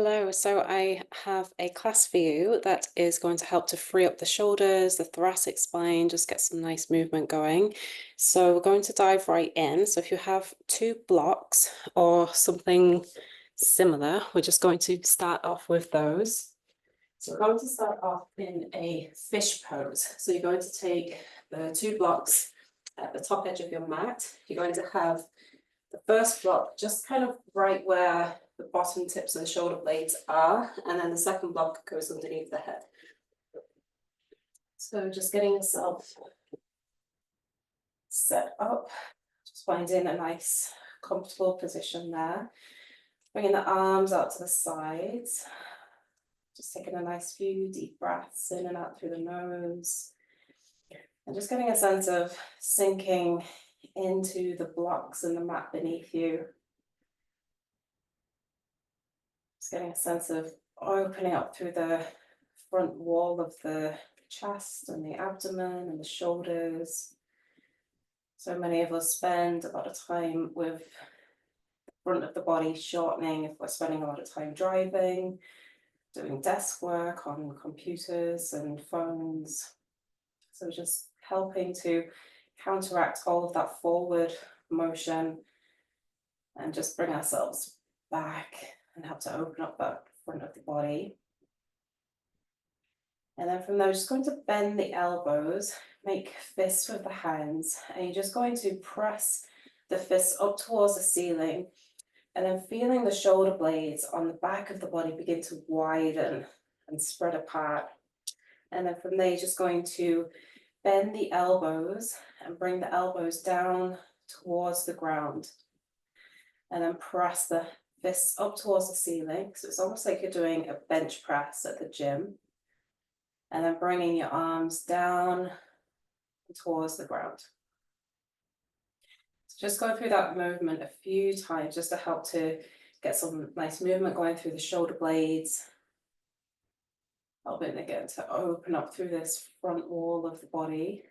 Hello, so I have a class for you that is going to help to free up the shoulders, the thoracic spine, just get some nice movement going. So we're going to dive right in. So if you have two blocks or something similar, we're just going to start off with those. So we're going to start off in a fish pose. So you're going to take the two blocks at the top edge of your mat. You're going to have the first block just kind of right where the bottom tips of the shoulder blades are, and then the second block goes underneath the head. So just getting yourself set up, just finding a nice comfortable position there. Bringing the arms out to the sides, just taking a nice few deep breaths in and out through the nose, and just getting a sense of sinking into the blocks and the mat beneath you. Just getting a sense of opening up through the front wall of the chest and the abdomen and the shoulders. So many of us spend a lot of time with the front of the body shortening if we're spending a lot of time driving, doing desk work on computers and phones. So just helping to counteract all of that forward motion and just bring ourselves back and help to open up that front of the body. And then from there, we're just going to bend the elbows, make fists with the hands, and you're just going to press the fists up towards the ceiling, and then feeling the shoulder blades on the back of the body begin to widen and spread apart. And then from there, you're just going to bend the elbows and bring the elbows down towards the ground. And then press the fists up towards the ceiling. So it's almost like you're doing a bench press at the gym. And then bringing your arms down towards the ground. So just go through that movement a few times just to help to get some nice movement going through the shoulder blades. Helping again to open up through this front wall of the body.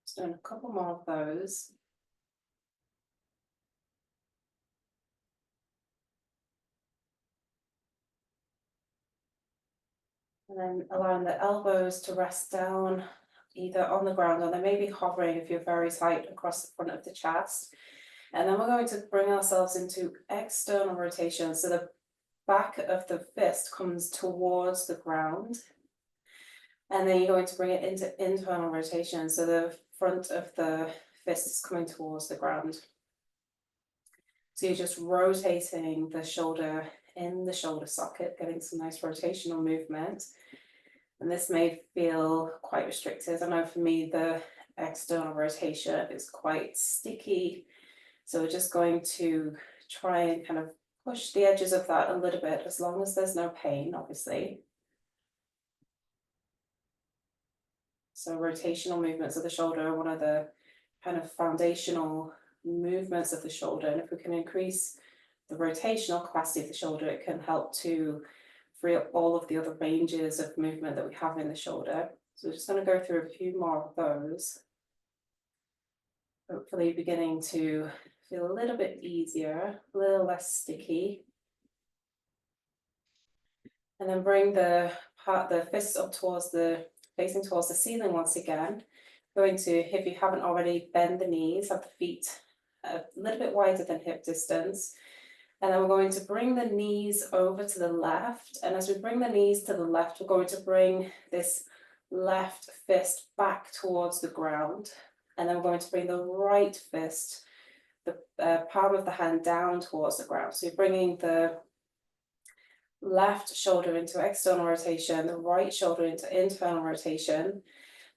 Just doing a couple more of those. And then allowing the elbows to rest down either on the ground or they may be hovering if you're very tight across the front of the chest. And then we're going to bring ourselves into external rotation. So the back of the fist comes towards the ground. And then you're going to bring it into internal rotation. So the front of the fist is coming towards the ground. So you're just rotating the shoulder in the shoulder socket, getting some nice rotational movement. And this may feel quite restricted. I know for me, the external rotation is quite sticky. So we're just going to try and kind of push the edges of that a little bit, as long as there's no pain, obviously. So rotational movements of the shoulder are one of the kind of foundational movements of the shoulder. And if we can increase the rotational capacity of the shoulder, it can help to free up all of the other ranges of movement that we have in the shoulder. So we're just going to go through a few more of those. Hopefully beginning to feel a little bit easier, a little less sticky. And then bring the fists up towards facing towards the ceiling once again. Going to, if you haven't already, bend the knees, have the feet a little bit wider than hip distance. And then we're going to bring the knees over to the left. And as we bring the knees to the left, we're going to bring this left fist back towards the ground. And then we're going to bring the right fist, the palm of the hand down towards the ground. So you're bringing the left shoulder into external rotation, the right shoulder into internal rotation.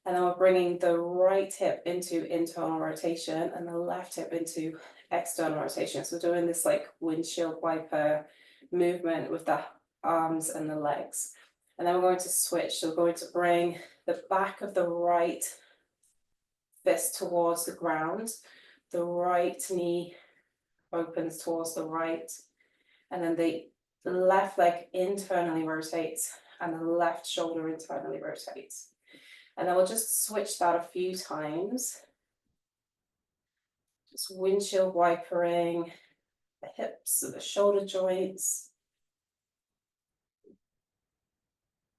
And then we're bringing the right hip into internal rotation and the left hip into external rotation. So we're doing this like windshield wiper movement with the arms and the legs. And then we're going to switch. So we're going to bring the back of the right fist towards the ground. The right knee opens towards the right. And then the left leg internally rotates and the left shoulder internally rotates. And then we'll just switch that a few times. Just windshield wipering the hips and the shoulder joints.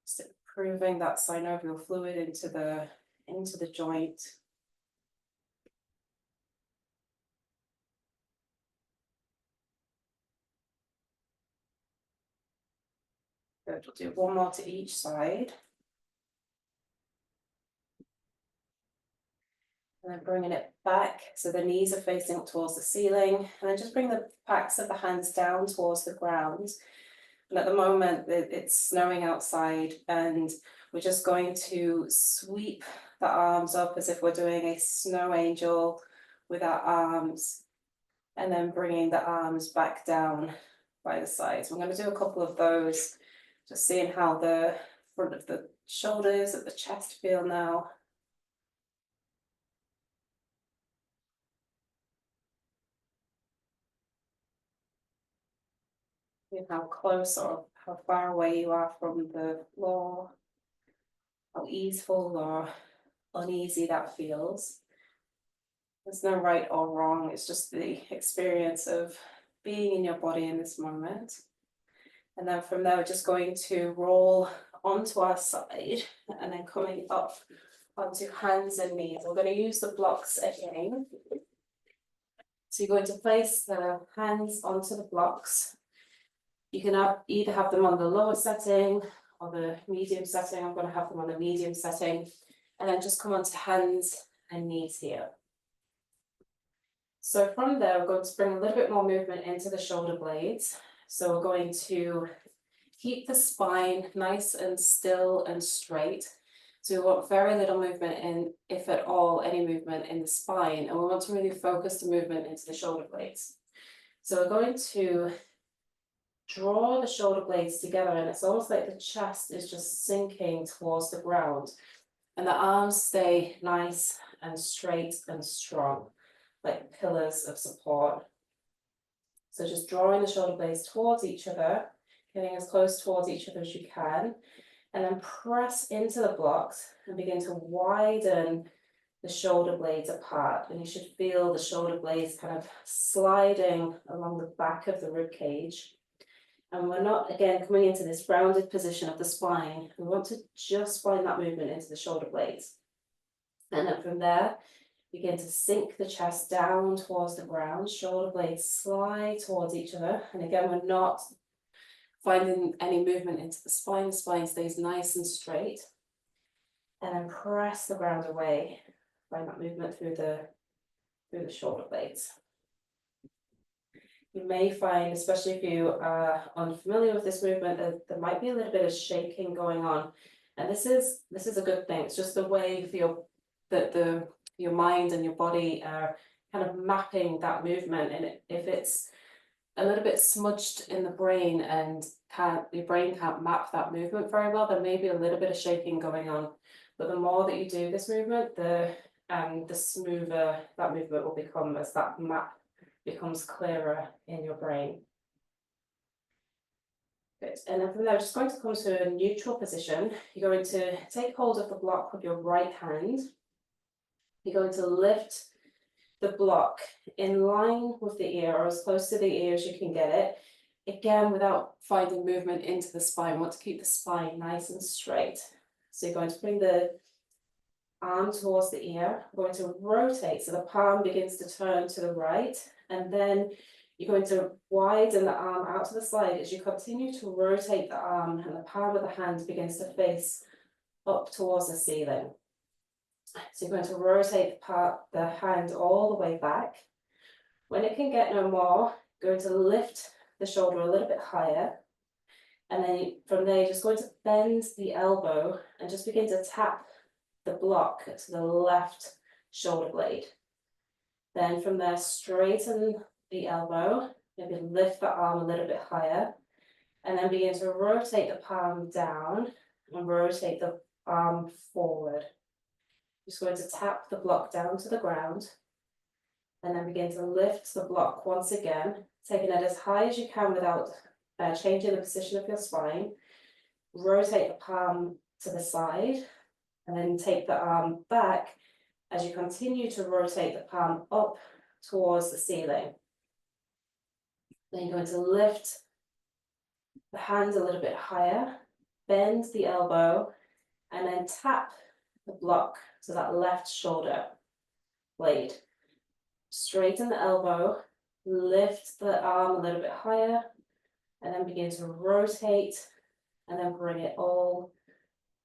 Just improving that synovial fluid into the joint. Good, we'll do one more to each side. And then bringing it back, so the knees are facing up towards the ceiling, and then just bring the backs of the hands down towards the ground. And at the moment, it's snowing outside, and we're just going to sweep the arms up as if we're doing a snow angel with our arms, and then bringing the arms back down by the sides. We're going to do a couple of those, just seeing how the front of the shoulders and the chest feel now. How close or how far away you are from the floor, how easeful or uneasy that feels. There's no right or wrong, it's just the experience of being in your body in this moment. And then from there, we're just going to roll onto our side and then coming up onto hands and knees. We're going to use the blocks again. So you're going to place the hands onto the blocks. You can either have them on the lower setting or the medium setting. I'm going to have them on the medium setting, and then just come onto hands and knees here. So from there, we're going to bring a little bit more movement into the shoulder blades. So we're going to keep the spine nice and still and straight. So we want very little movement in, if at all, any movement in the spine, and we want to really focus the movement into the shoulder blades. So we're going to draw the shoulder blades together, and it's almost like the chest is just sinking towards the ground, and the arms stay nice and straight and strong, like pillars of support. So just drawing the shoulder blades towards each other, getting as close towards each other as you can, and then press into the blocks and begin to widen the shoulder blades apart. And you should feel the shoulder blades kind of sliding along the back of the rib cage. And we're not, again, coming into this rounded position of the spine. We want to just find that movement into the shoulder blades. And then from there, begin to sink the chest down towards the ground, shoulder blades slide towards each other. And again, we're not finding any movement into the spine stays nice and straight. And then press the ground away, find that movement through the shoulder blades. You may find, especially if you are unfamiliar with this movement, that there might be a little bit of shaking going on. And this is a good thing. It's just the way your mind and your body are kind of mapping that movement. And if it's a little bit smudged in the brain and your brain can't map that movement very well, there may be a little bit of shaking going on. But the more that you do this movement, the smoother that movement will become as that map becomes clearer in your brain. Good. And then from there, just going to come to a neutral position. You're going to take hold of the block with your right hand. You're going to lift the block in line with the ear, or as close to the ear as you can get it. Again, without finding movement into the spine. We want to keep the spine nice and straight. So you're going to bring the arm towards the ear. We're going to rotate so the palm begins to turn to the right, and then you're going to widen the arm out to the side as you continue to rotate the arm, and the palm of the hand begins to face up towards the ceiling. So you're going to rotate the hand all the way back. When it can get no more, you're going to lift the shoulder a little bit higher, and then from there you're just going to bend the elbow and just begin to tap the block to the left shoulder blade. Then from there, straighten the elbow, maybe lift the arm a little bit higher, and then begin to rotate the palm down and rotate the arm forward. Just going to tap the block down to the ground, and then begin to lift the block once again, taking it as high as you can without changing the position of your spine. Rotate the palm to the side, and then take the arm back as you continue to rotate the palm up towards the ceiling. Then you're going to lift the hand a little bit higher, bend the elbow, and then tap the block to that left shoulder blade. Straighten the elbow, lift the arm a little bit higher, and then begin to rotate, and then bring it all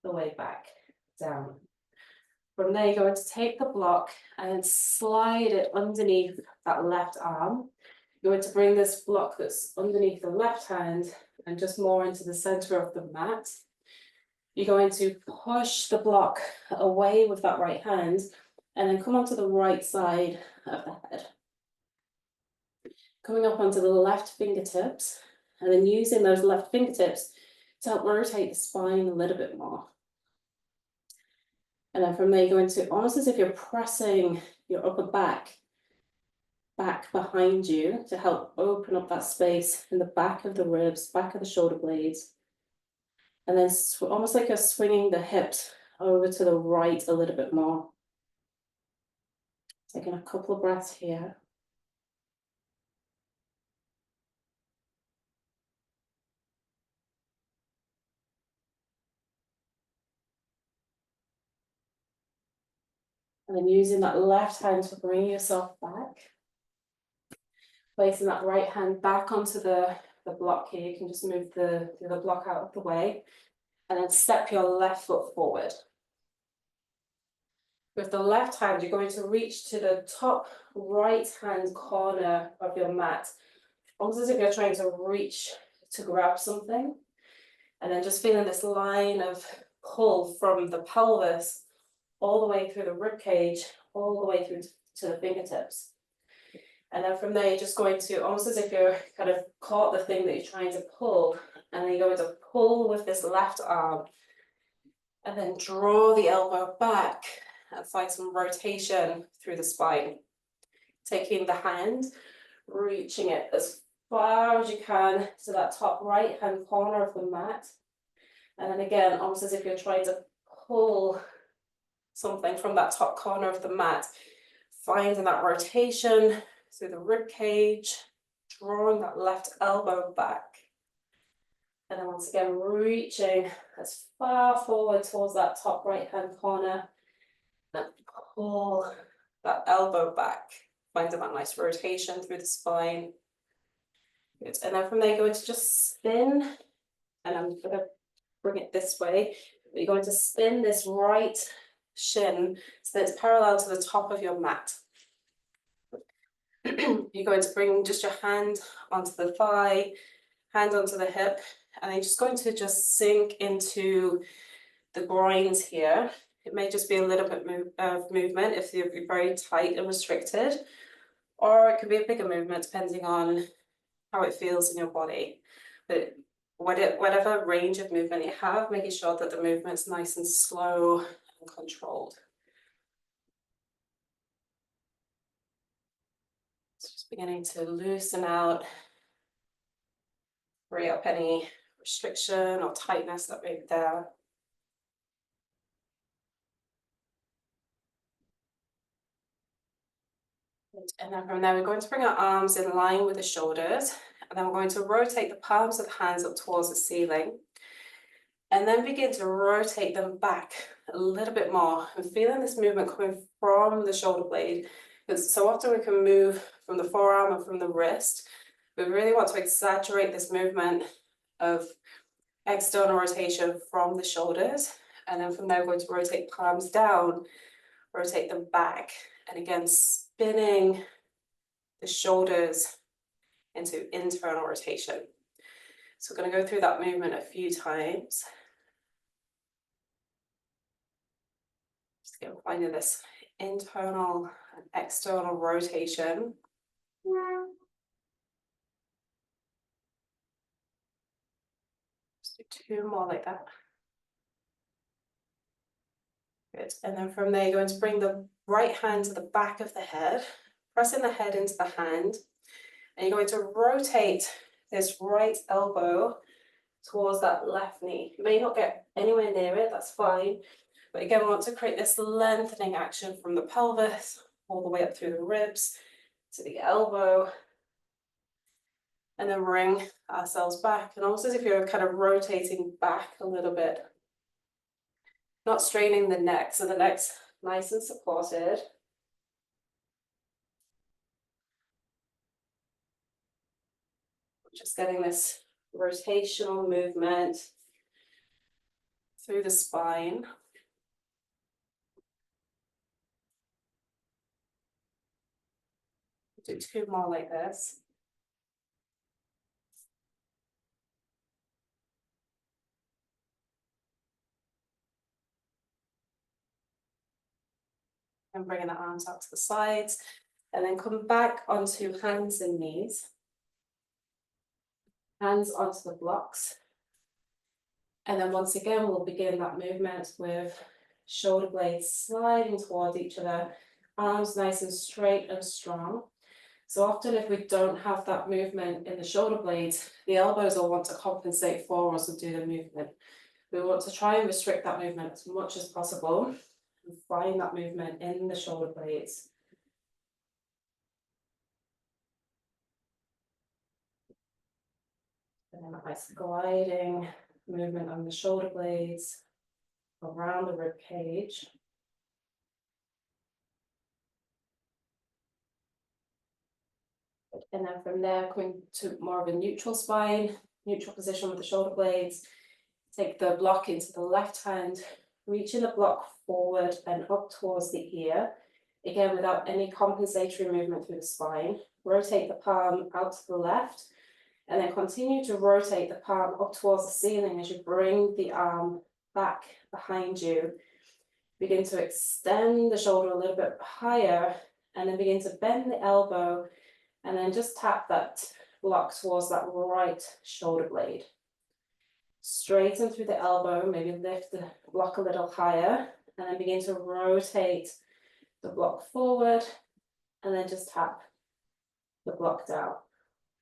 the way back down. From there, you're going to take the block and slide it underneath that left arm. You're going to bring this block that's underneath the left hand and just more into the center of the mat. You're going to push the block away with that right hand and then come onto the right side of the head. Coming up onto the left fingertips and then using those left fingertips to help rotate the spine a little bit more. And then from there, you're going to, almost as if you're pressing your upper back behind you to help open up that space in the back of the ribs, back of the shoulder blades. And then almost like you're swinging the hips over to the right a little bit more. Taking a couple of breaths here. And then using that left hand to bring yourself back. Placing that right hand back onto the block here. You can just move the block out of the way. And then step your left foot forward. With the left hand, you're going to reach to the top right hand corner of your mat. Almost as if you're trying to reach to grab something. And then just feeling this line of pull from the pelvis all the way through the rib cage, all the way through to the fingertips. And then from there, you're just going to, almost as if you're kind of caught the thing that you're trying to pull, and then you're going to pull with this left arm, and then draw the elbow back and find some rotation through the spine. Taking the hand, reaching it as far as you can to that top right hand corner of the mat. And then again, almost as if you're trying to pull something from that top corner of the mat, finding that rotation through the rib cage, drawing that left elbow back. And then once again, reaching as far forward towards that top right hand corner, and pull that elbow back, finding that nice rotation through the spine. Good. And then from there, you're going to just spin, and I'm going to bring it this way. You're going to spin this right shin so that it's parallel to the top of your mat. You're going to bring just your hand onto the thigh, hand onto the hip, and then you're just going to just sink into the groins here. It may just be a little bit of movement if you're very tight and restricted, or it could be a bigger movement depending on how it feels in your body. But whatever range of movement you have, making sure that the movement's nice and slow and controlled. So just beginning to loosen out, free up any restriction or tightness that may be there. And then from there, we're going to bring our arms in line with the shoulders, and then we're going to rotate the palms of the hands up towards the ceiling, and then begin to rotate them back a little bit more. I'm feeling this movement coming from the shoulder blade, because so often we can move from the forearm and from the wrist. We really want to exaggerate this movement of external rotation from the shoulders, and then from there, we're going to rotate palms down, rotate them back, and again, spinning the shoulders into internal rotation. So we're going to go through that movement a few times. Just again, finding this internal and external rotation. Just do two more like that. Good. And then from there, you're going to bring the right hand to the back of the head, pressing the head into the hand, and you're going to rotate this right elbow towards that left knee. You may not get anywhere near it, that's fine. But again, we want to create this lengthening action from the pelvis all the way up through the ribs, to the elbow, and then bring ourselves back. And almost as if you're kind of rotating back a little bit, not straining the neck, so the neck's nice and supported. Just getting this rotational movement through the spine. Do 2 more like this. And bringing the arms out to the sides, and then come back onto hands and knees. Hands onto the blocks. And then once again, we'll begin that movement with shoulder blades sliding toward each other, arms nice and straight and strong. So often if we don't have that movement in the shoulder blades, the elbows will want to compensate for us and do the movement. We want to try and restrict that movement as much as possible and find that movement in the shoulder blades. And then a nice gliding movement on the shoulder blades around the rib cage. And then from there, going to more of a neutral spine, neutral position with the shoulder blades. Take the block into the left hand, reaching the block forward and up towards the ear. Again, without any compensatory movement through the spine. Rotate the palm out to the left, and then continue to rotate the palm up towards the ceiling as you bring the arm back behind you. Begin to extend the shoulder a little bit higher, and then begin to bend the elbow, and then just tap that block towards that right shoulder blade. Straighten through the elbow, maybe lift the block a little higher, and then begin to rotate the block forward, and then just tap the block down.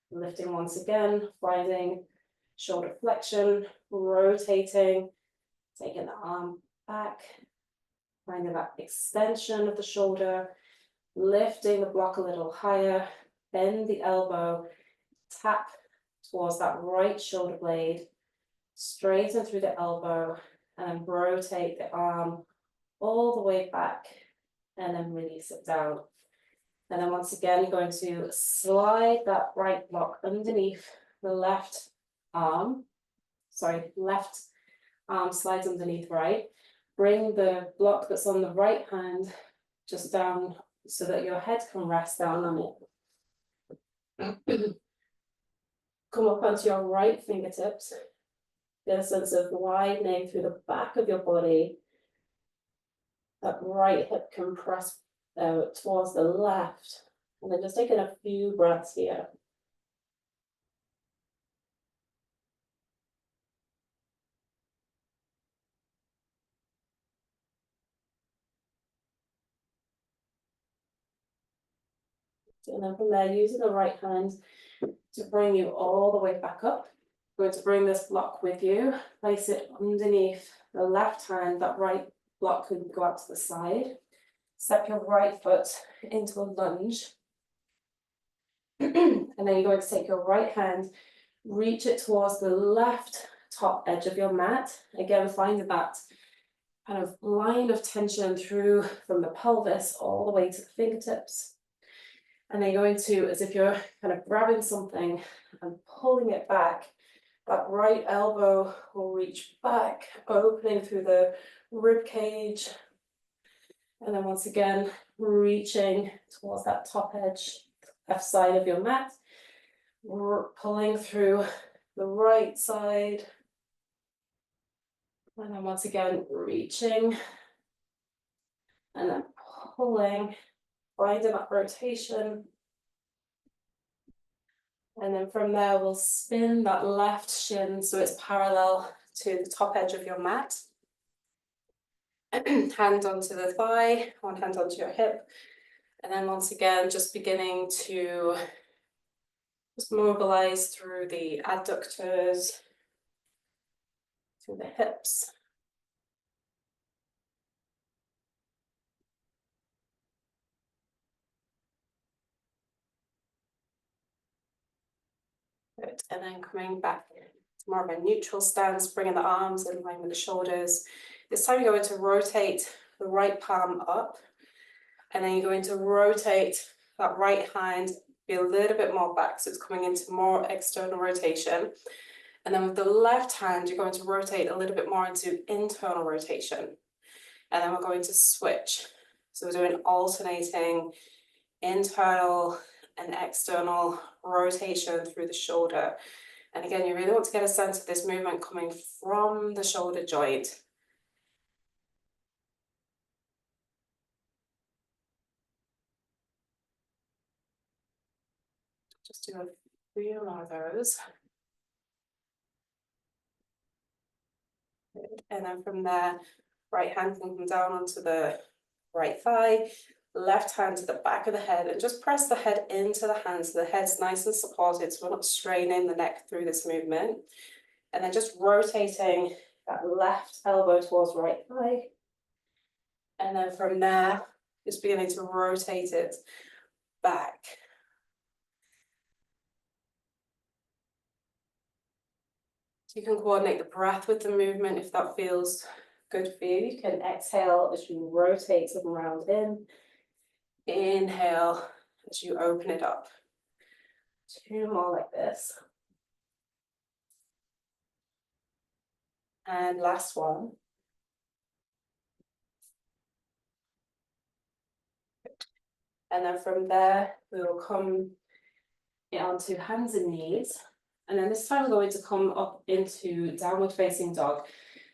Lifting once again, finding shoulder flexion, rotating, taking the arm back, finding that extension of the shoulder, lifting the block a little higher, bend the elbow, tap towards that right shoulder blade, straighten through the elbow, and rotate the arm all the way back, and then release it down. And then once again, you're going to slide that right block underneath the left arm. Sorry, left arm slides underneath right. Bring the block that's on the right hand just down so that your head can rest down on it. Come up onto your right fingertips. Get a sense of widening through the back of your body. That right hip can press towards the left. And then just taking a few breaths here. And then from there, using the right hand to bring you all the way back up. We're going to bring this block with you, place it underneath the left hand. That right block can go out to the side. Step your right foot into a lunge. And then you're going to take your right hand, reach it towards the left top edge of your mat. Again, finding that kind of line of tension through from the pelvis all the way to the fingertips. And then you're going to, as if you're kind of grabbing something and pulling it back, that right elbow will reach back, opening through the rib cage. And then once again, reaching towards that top edge, left side of your mat, pulling through the right side. And then once again, reaching and then pulling, finding that rotation. And then from there, we'll spin that left shin so it's parallel to the top edge of your mat. Hand onto the thigh, one hand onto your hip. And then once again, just beginning to just mobilize through the adductors, through the hips. Good. And then coming back to more of a neutral stance, bringing the arms in line with the shoulders. This time you're going to rotate the right palm up, and then you're going to rotate that right hand, be a little bit more back, so it's coming into more external rotation. And then with the left hand, you're going to rotate a little bit more into internal rotation. And then we're going to switch. So we're doing alternating internal and external rotation through the shoulder. And again, you really want to get a sense of this movement coming from the shoulder joint. Just do a few more of those. Good. And then from there, right hand can come down onto the right thigh, left hand to the back of the head, and just press the head into the hands so the head's nice and supported, so we're not straining the neck through this movement. And then just rotating that left elbow towards right thigh. And then from there, just beginning to rotate it back. So you can coordinate the breath with the movement if that feels good for you. You can exhale as you rotate them around in. Inhale as you open it up. 2 more like this. And last one. And then from there, we will come onto hands and knees. And then this time we're going to come up into downward facing dog.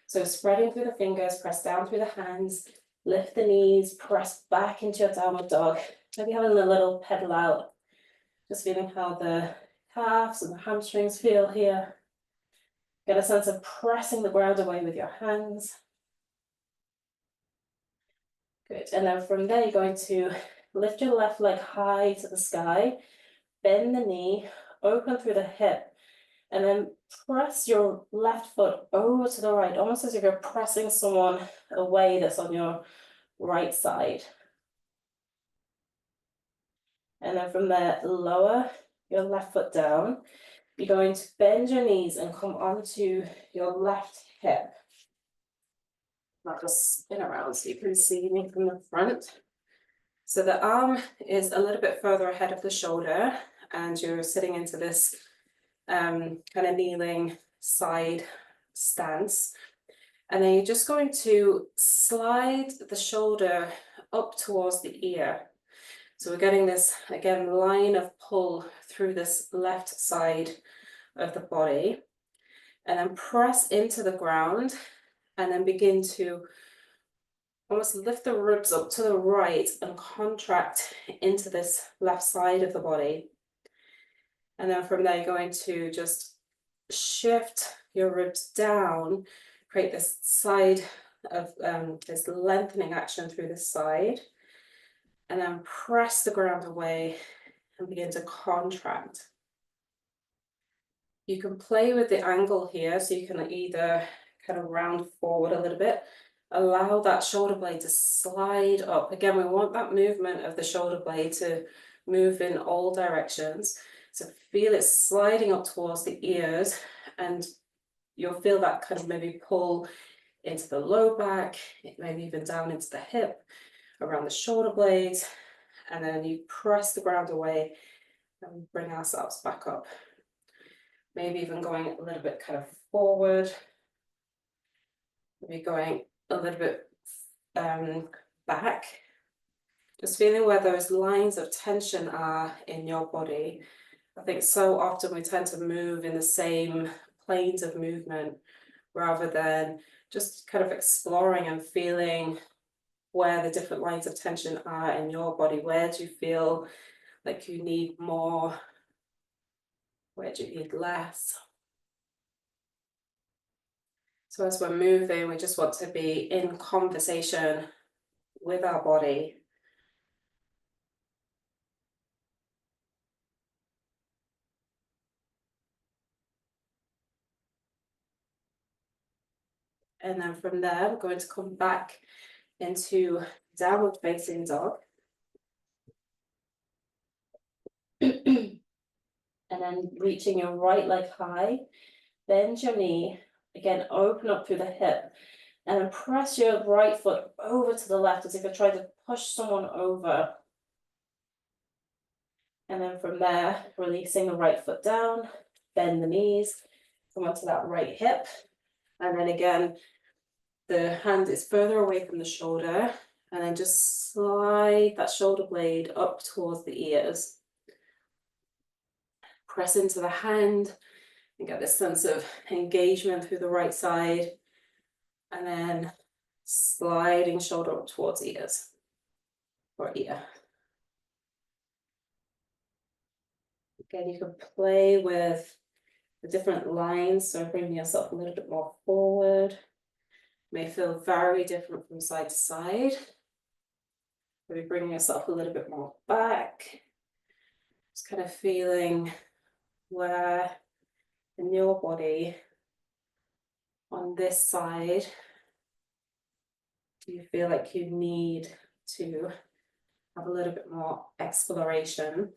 So spreading through the fingers, press down through the hands, lift the knees, press back into your downward dog. Maybe having a little pedal out, just feeling how the calves and the hamstrings feel here. Get a sense of pressing the ground away with your hands. Good, and then from there you're going to lift your left leg high to the sky, bend the knee, open through the hip, and then press your left foot over to the right, almost as if you're pressing someone away that's on your right side. And then from there, lower your left foot down. You're going to bend your knees and come onto your left hip. I'll just spin around so you can see me from the front. So the arm is a little bit further ahead of the shoulder, and you're sitting into this kind of kneeling side stance. And then you're just going to slide the shoulder up towards the ear. So we're getting this, again, line of pull through this left side of the body. And then press into the ground, and then begin to almost lift the ribs up to the right and contract into this left side of the body. And then from there, you're going to just shift your ribs down, create this side of this lengthening action through this side, and then press the ground away and begin to contract. You can play with the angle here, so you can either kind of round forward a little bit, allow that shoulder blade to slide up. Again, we want that movement of the shoulder blade to move in all directions. So feel it sliding up towards the ears, and you'll feel that kind of maybe pull into the low back, maybe even down into the hip, around the shoulder blades, and then you press the ground away and bring ourselves back up. Maybe even going a little bit kind of forward, maybe going a little bit back, just feeling where those lines of tension are in your body. I think so often we tend to move in the same planes of movement rather than just kind of exploring and feeling where the different lines of tension are in your body. Where do you feel like you need more? Where do you need less? So as we're moving, we just want to be in conversation with our body. And then from there, we're going to come back into downward facing dog. And then reaching your right leg high, bend your knee, again, open up through the hip, and then press your right foot over to the left as if you're trying to push someone over. And then from there, releasing the right foot down, bend the knees, come onto that right hip. And then again, the hand is further away from the shoulder, and then just slide that shoulder blade up towards the ears. Press into the hand and get this sense of engagement through the right side, and then sliding shoulder up towards ears or ear. Again, you can play with the different lines, so bringing yourself a little bit more forward. May feel very different from side to side. Maybe bringing yourself a little bit more back. Just kind of feeling where in your body on this side do you feel like you need to have a little bit more exploration.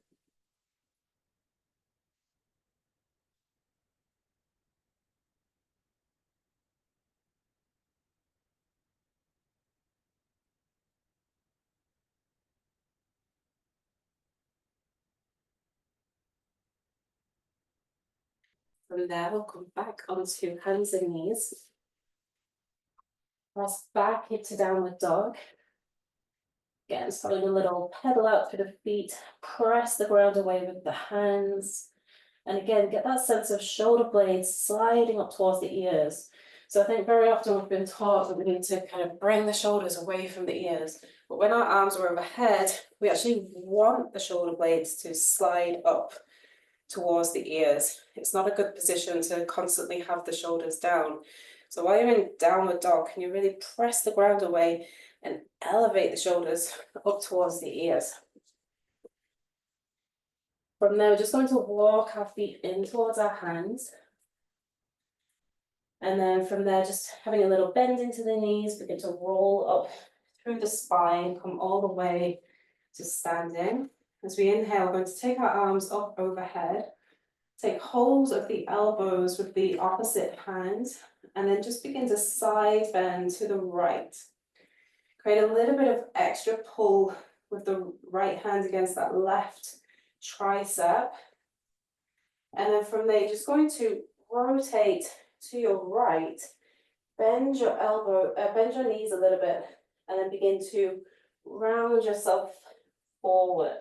From there, we'll come back onto hands and knees. Press back into downward dog. Again, starting a little pedal out through the feet, press the ground away with the hands. And again, get that sense of shoulder blades sliding up towards the ears. So I think very often we've been taught that we need to kind of bring the shoulders away from the ears. But when our arms are overhead, we actually want the shoulder blades to slide up towards the ears. It's not a good position to constantly have the shoulders down. So while you're in downward dog, can you really press the ground away and elevate the shoulders up towards the ears? From there, we're just going to walk our feet in towards our hands. And then from there, just having a little bend into the knees, begin to roll up through the spine, come all the way to standing. As we inhale, we're going to take our arms up overhead, take hold of the elbows with the opposite hand, and then just begin to side bend to the right. Create a little bit of extra pull with the right hand against that left tricep. And then from there, you're just going to rotate to your right, bend your knees a little bit, and then begin to round yourself forward.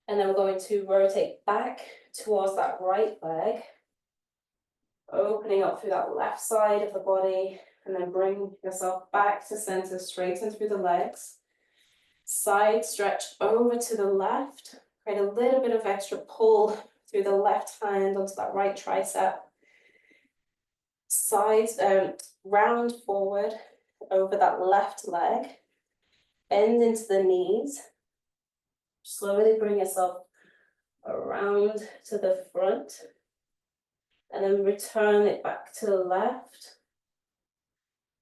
And then we're going to rotate back towards that right leg, opening up through that left side of the body, and then bring yourself back to center, straighten through the legs. Side stretch over to the left, create a little bit of extra pull through the left hand onto that right tricep. Round forward over that left leg, bend into the knees. Slowly bring yourself around to the front, and then return it back to the left.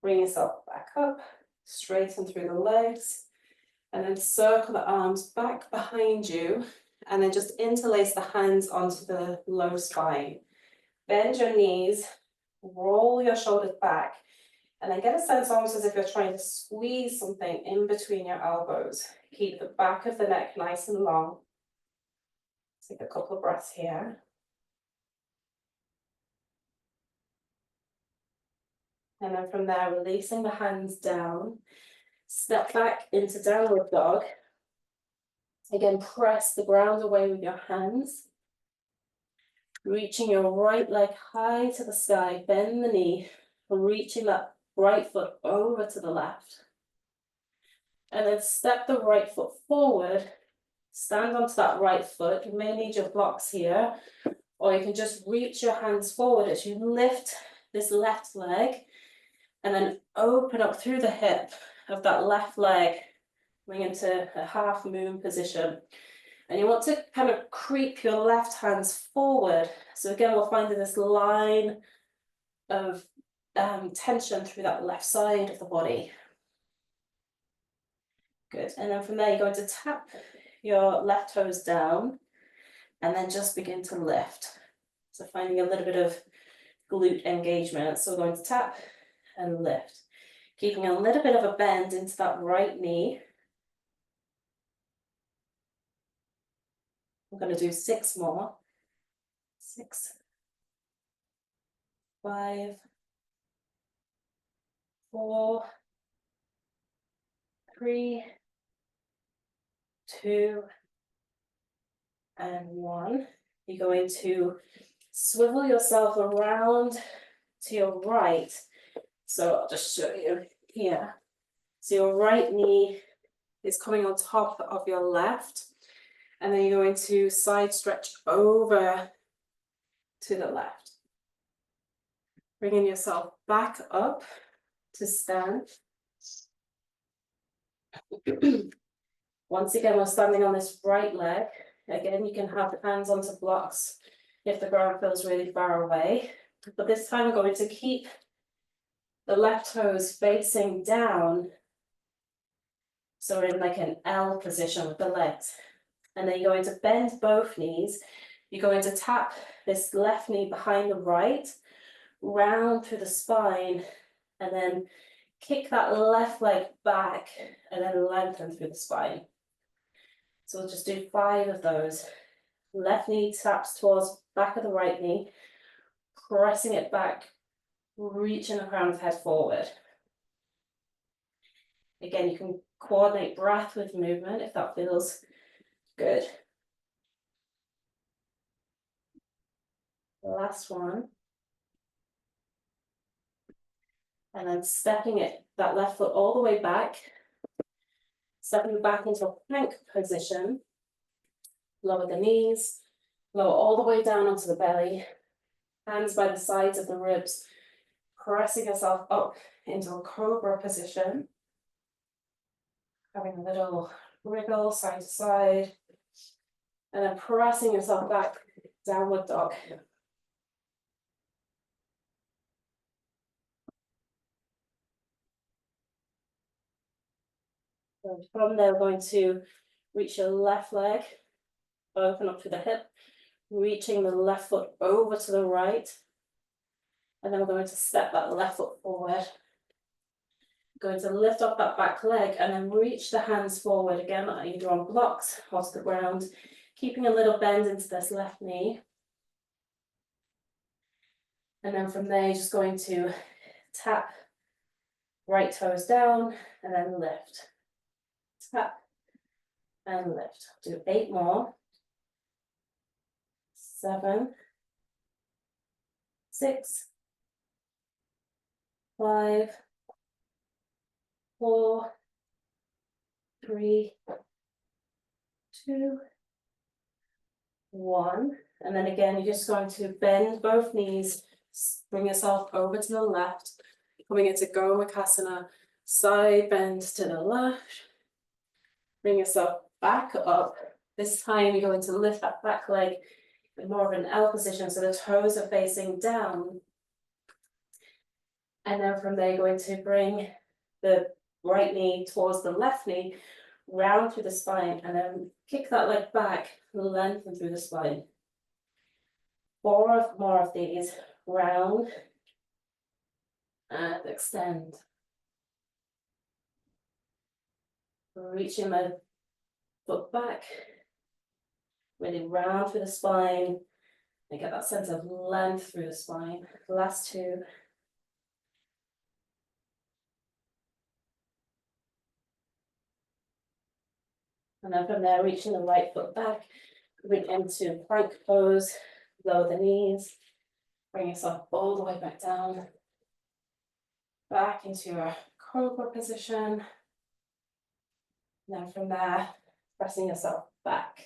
Bring yourself back up, straighten through the legs, and then circle the arms back behind you, and then just interlace the hands onto the low spine. Bend your knees, roll your shoulders back, and then get a sense almost as if you're trying to squeeze something in between your elbows. Keep the back of the neck nice and long. Take a couple of breaths here. And then from there, releasing the hands down, step back into downward dog. Again, press the ground away with your hands. Reaching your right leg high to the sky, bend the knee, reaching that right foot over to the left. And then step the right foot forward, stand onto that right foot. You may need your blocks here, or you can just reach your hands forward as you lift this left leg, and then open up through the hip of that left leg, going into a half moon position. And you want to kind of creep your left hands forward. So again, we're finding this line of tension through that left side of the body. Good. And then from there, you're going to tap your left toes down, and then just begin to lift. So finding a little bit of glute engagement. So we're going to tap and lift, keeping a little bit of a bend into that right knee. We're going to do 6 more. 6, 5, 4, 3, 2, and 1. You're going to swivel yourself around to your right. So I'll just show you here. So your right knee is coming on top of your left, and then you're going to side stretch over to the left. Bringing yourself back up to stand. Once again, we're standing on this right leg. Again, you can have the hands onto blocks if the ground feels really far away. But this time, we're going to keep the left toes facing down. So we're in like an L position with the legs. And then you're going to bend both knees. You're going to tap this left knee behind the right, round through the spine, and then kick that left leg back, and then lengthen through the spine. So we'll just do 5 of those. Left knee taps towards back of the right knee, pressing it back, reaching the crown of the head forward. Again, you can coordinate breath with movement if that feels good. The last one. And then stepping it, that left foot all the way back, stepping back into a plank position. Lower the knees, lower all the way down onto the belly, hands by the sides of the ribs, pressing yourself up into a cobra position. Having a little wriggle side to side, and then pressing yourself back, downward dog. So from there, we're going to reach your left leg, open up to the hip, reaching the left foot over to the right, and then we're going to step that left foot forward. Going to lift up that back leg and then reach the hands forward again, either on blocks or to the ground, keeping a little bend into this left knee. And then from there, you're just going to tap right toes down and then lift. Tap and lift. Do 8 more. 7, 6, 5, 4, 3, 2, 1. And then again, you're just going to bend both knees, bring yourself over to the left, coming into Gomukhasana, side bend to the left. Bring yourself back up. This time you're going to lift that back leg in more of an L position, so the toes are facing down. And then from there, you're going to bring the right knee towards the left knee, round through the spine, and then kick that leg back, lengthen through the spine. 4 more of these, round and extend. Reaching the foot back, really round through the spine, and get that sense of length through the spine. Last 2. And then from there, reaching the right foot back, bring into plank pose, lower the knees, bring yourself all the way back down, back into your cobra position. And then from there, pressing yourself back.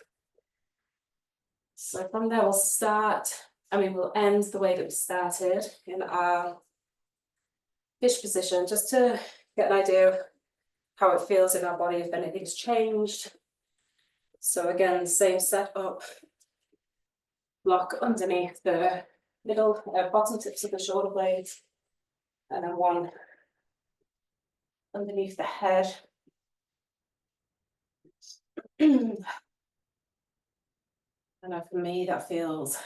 So from there, we'll end the way that we started in our fish position, just to get an idea of how it feels in our body, if anything's changed. So again, same setup, block underneath the middle, bottom tips of the shoulder blades, and then one underneath the head. I know for me that feels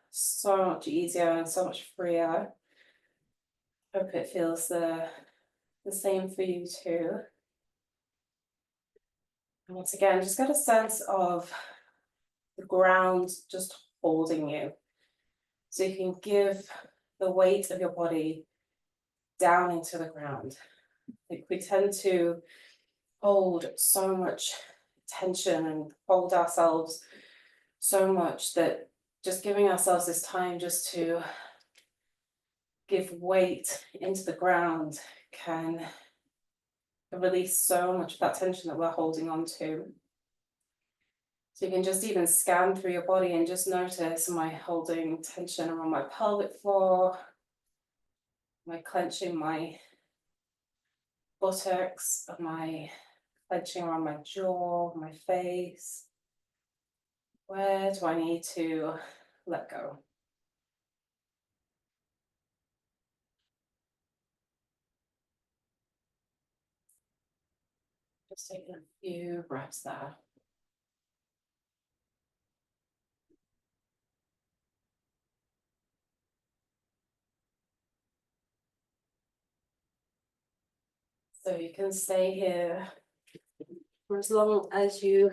so much easier and so much freer. Hope it feels the same for you too. And once again, just get a sense of the ground just holding you. So you can give the weight of your body down into the ground. Like we tend to hold so much tension and hold ourselves so much that just giving ourselves this time just to give weight into the ground can release so much of that tension that we're holding on to. So you can just even scan through your body and just notice, am I holding tension around my pelvic floor? Am I clenching my buttocks? Am I clenching around my jaw, my face? Where do I need to let go? Just taking a few breaths there. So you can stay here for as long as you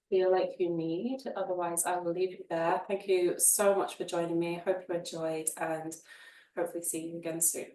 feel like you need. Otherwise, I will leave you there. Thank you so much for joining me. Hope you enjoyed and hopefully see you again soon.